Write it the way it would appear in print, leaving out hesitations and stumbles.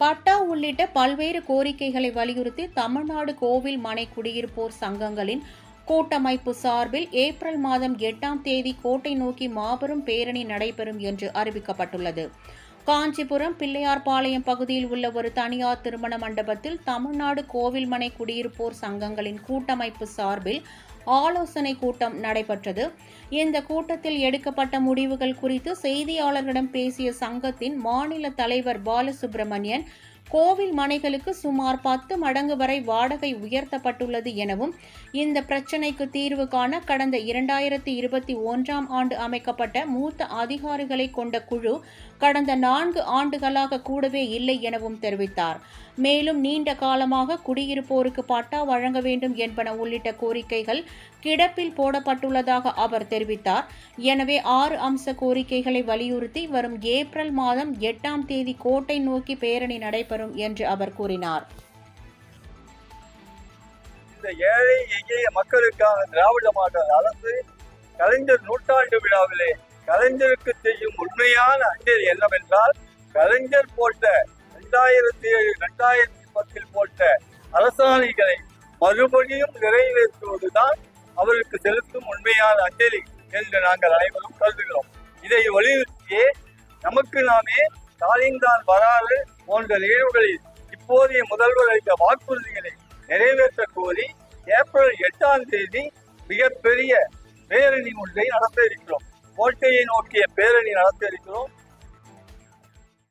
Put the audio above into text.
பட்டா உள்ளிட்ட பல்வேறு கோரிக்கைகளை வலியுறுத்தி தமிழ்நாடு கோவில் மனை குடியிருப்போர் சங்கங்களின் கூட்டமைப்பு சார்பில் ஏப்ரல் மாதம் 8ஆம் தேதி கோட்டை நோக்கி மாபெரும் பேரணி நடைபெறும் என்று அறிவிக்கப்பட்டுள்ளது. காஞ்சிபுரம் பிள்ளையார்பாளையம் பகுதியில் உள்ள ஒரு தனியார் திருமண மண்டபத்தில் தமிழ்நாடு கோவில்மனை குடியிருப்போர் சங்கங்களின் கூட்டமைப்பு சார்பில் ஆலோசனை கூட்டம் நடைபெற்றது. இந்த கூட்டத்தில் எடுக்கப்பட்ட முடிவுகள் குறித்து செய்தியாளர்களிடம் பேசிய சங்கத்தின் மாநில தலைவர் பாலசுப்ரமணியன், கோவில் மனைகளுக்கு சுமார் 10 மடங்கு வரை வாடகை உயர்த்தப்பட்டுள்ளது எனவும், இந்த பிரச்சினைக்கு தீர்வு காண கடந்த 2021ஆம் ஆண்டு அமைக்கப்பட்ட மூத்த அதிகாரிகளை கொண்ட குழு கடந்த 4 ஆண்டுகளாக கூடவே இல்லை எனவும் தெரிவித்தார். மேலும் நீண்ட காலமாக குடியிருப்போருக்கு பட்டா வழங்க வேண்டும் என்பன உள்ளிட்ட கோரிக்கைகள் கிடப்பில் போடப்பட்டுள்ளதாக அவர் தெரிவித்தார். எனவே 6 அம்ச கோரிக்கைகளை வலியுறுத்தி வரும் ஏப்ரல் மாதம் 8ஆம் தேதி கோட்டை நோக்கி பேரணி நடைபெறும் என்று அவர் கூறினார். இந்த ஏழை எளிய மக்களுக்கான திராவிட மாடல் அரசு கலைஞர் நூற்றாண்டு விழாவிலே கலைஞருக்கு செய்யும் உண்மையான அஞ்சலி என்னவென்றால், கலைஞர் போட்ட 2007, 2010 போட்ட அரசாணைகளை மறுபடியும் நிறைவேற்றுவதுதான் அவருக்கு செலுத்தும் உண்மையான அஞ்சலி என்று நாங்கள் அனைவரும் கருதுகிறோம். இதை வலியுறுத்தியே நமக்கு நாமே ஸ்டாலின்தான் வராது போன்ற நிகழ்வுகளில் இப்போதைய முதல்வர் அளித்த வாக்குறுதிகளை நிறைவேற்ற கோரி ஏப்ரல் 8ஆம் தேதி மிகப்பெரிய பேரணி ஒன்றை நடத்த இருக்கிறோம். கோட்டையை நோக்கிய பேரணி நடத்த இருக்கிறோம்.